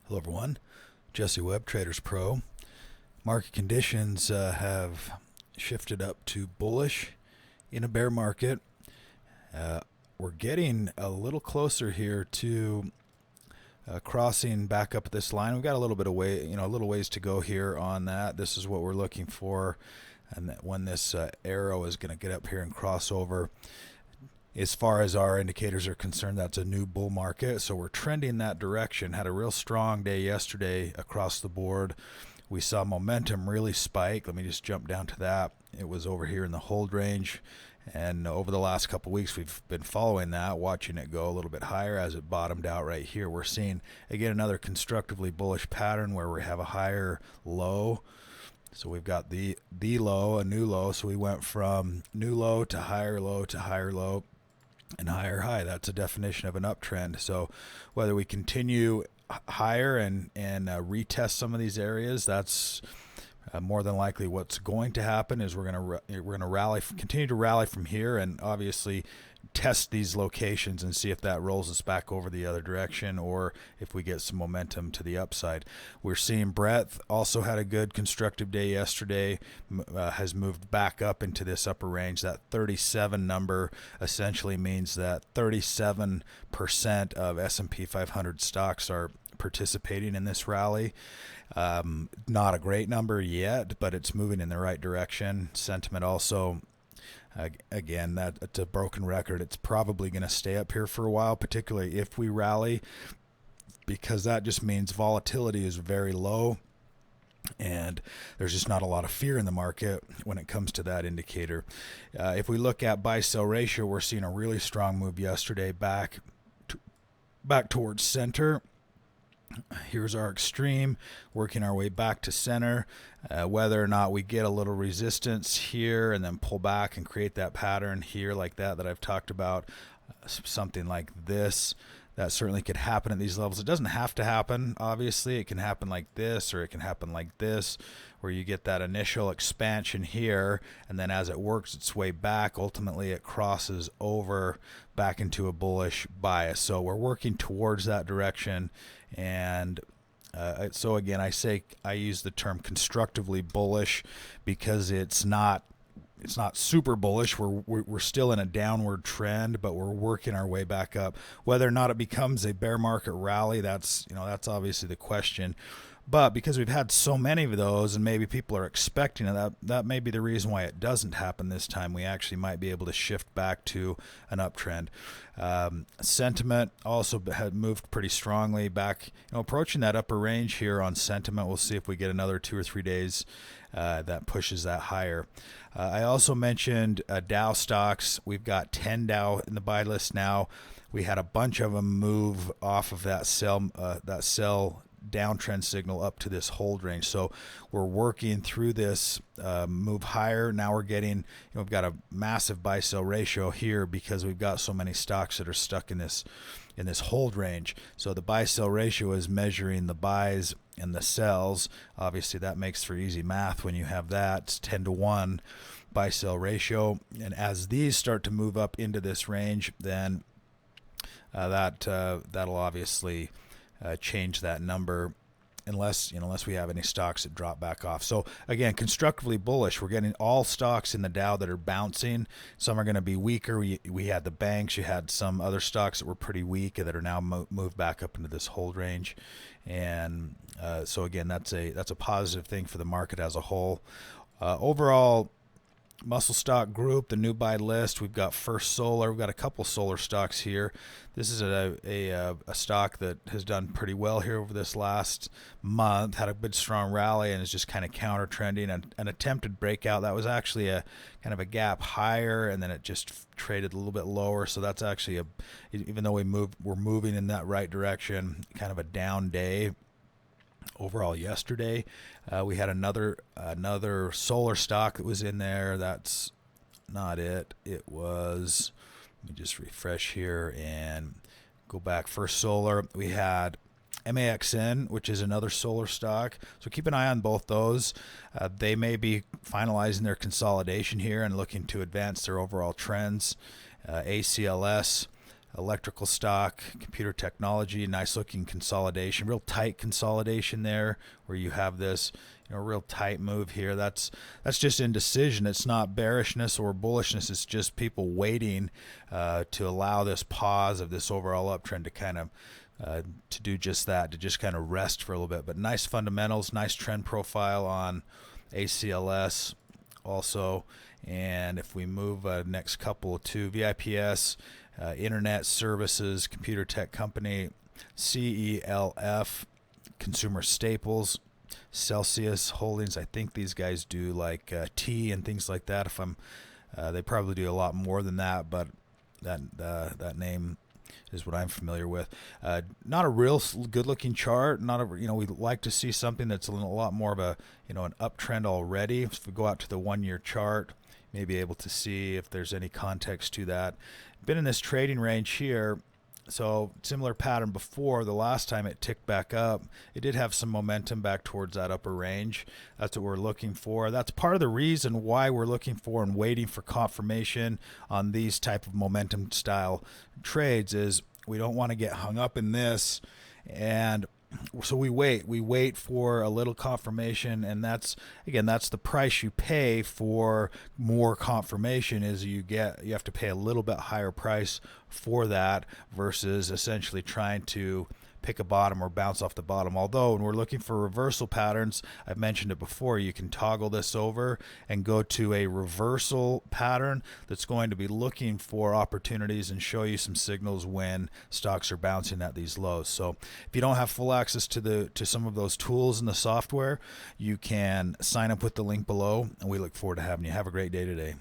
Hello everyone, Jesse Webb, TradersPro. Market conditions have shifted up to bullish in a bear market. We're getting a little closer here to crossing back up this line. We've got a little bit of a little ways to go here on that. This is what we're looking for, and that when this arrow is going to get up here and cross over. As far as our indicators are concerned, that's a new bull market. So we're trending that direction. Had a real strong day yesterday across the board. We saw momentum really spike. Let me just jump down to that. It was over here in the hold range. And over the last couple of weeks, we've been following that, watching it go a little bit higher as it bottomed out right here. We're seeing, again, another constructively bullish pattern where we have a higher low. So we've got the low, a new low. So we went from new low to higher low to higher low and higher high. That's a definition of an uptrend. So whether we continue higher and retest some of these areas, that's more than likely what's going to happen. Is we're going to rally, continue to rally from here, and obviously test these locations and see if that rolls us back over the other direction or if we get some momentum to the upside. We're seeing breadth also had a good constructive day yesterday, has moved back up into this upper range. That 37 number essentially means that 37% of S&P 500 stocks are participating in this rally. Not a great number yet, but it's moving in the right direction. Sentiment also, again, that's a broken record. It's probably going to stay up here for a while, particularly if we rally, because that just means volatility is very low and there's just not a lot of fear in the market when it comes to that indicator. If we look at buy-sell ratio, we're seeing a really strong move yesterday back towards center. Here's our extreme, working our way back to center. Whether or not we get a little resistance here and then pull back and create that pattern here like that I've talked about, something like this, that certainly could happen at these levels. It doesn't have to happen, obviously. It can happen like this, or it can happen like this, where you get that initial expansion here, and then as it works its way back, ultimately it crosses over back into a bullish bias. So we're working towards that direction, and so again, I use the term constructively bullish because it's not super bullish. We're still in a downward trend, but we're working our way back up. Whether or not it becomes a bear market rally, that's obviously the question. But because we've had so many of those, and maybe people are expecting it, that may be the reason why it doesn't happen this time. We actually might be able to shift back to an uptrend. Sentiment also had moved pretty strongly back, approaching that upper range here on sentiment. We'll see if we get another 2 or 3 days that pushes that higher. I also mentioned Dow stocks. We've got 10 Dow in the buy list now. We had a bunch of them move off of that sell downtrend signal up to this hold range. So we're working through this move higher. Now we're getting, we've got a massive buy sell ratio here because we've got so many stocks that are stuck in this hold range. So the buy sell ratio is measuring the buys and the sells. Obviously that makes for easy math when you have that. It's 10 to 1 buy sell ratio. And as these start to move up into this range, then that'll obviously change that number, unless we have any stocks that drop back off. So again, constructively bullish. We're getting all stocks in the Dow that are bouncing. Some are going to be weaker. We had the banks. You had some other stocks that were pretty weak that are now moved back up into this hold range, and so again, that's a positive thing for the market as a whole. Overall, muscle stock group, the new buy list, we've got First Solar. We've got a couple solar stocks here. This is a stock that has done pretty well here over this last month, had a good strong rally and is just kind of counter trending. An attempted breakout that was actually a kind of a gap higher, and then it just traded a little bit lower. So that's actually even though we're moving in that right direction, kind of a down day. Overall yesterday, we had another solar stock that was in there. That's not it. It was, let me just refresh here and go back. First Solar, we had MAXN, which is another solar stock. So keep an eye on both those. They may be finalizing their consolidation here and looking to advance their overall trends. ACLS, electrical stock, computer technology, nice looking consolidation, real tight consolidation there where you have this real tight move here. That's just indecision. It's not bearishness or bullishness. It's just people waiting to allow this pause of this overall uptrend to kind of to do just that, to just kind of rest for a little bit. But nice fundamentals, nice trend profile on ACLS also. And if we move next couple to VIPS, Internet Services, Computer Tech Company, CELF, Consumer Staples, Celsius Holdings. I think these guys do like tea and things like that. They probably do a lot more than that, but that name is what I'm familiar with. Not a real good-looking chart. Not a we like to see something that's a lot more of a an uptrend already. If we go out to the 1-year chart, maybe able to see if there's any context to that. Been in this trading range here. So similar pattern before. The last time it ticked back up, it did have some momentum back towards that upper range. That's what we're looking for. That's part of the reason why we're looking for and waiting for confirmation on these type of momentum style trades is we don't want to get hung up in this, and so we wait for a little confirmation, and that's the price you pay for more confirmation is you have to pay a little bit higher price for that versus essentially trying to pick a bottom or bounce off the bottom. Although when we're looking for reversal patterns, I've mentioned it before, you can toggle this over and go to a reversal pattern that's going to be looking for opportunities and show you some signals when stocks are bouncing at these lows. So if you don't have full access to some of those tools in the software, you can sign up with the link below, and we look forward to having you. Have a great day today.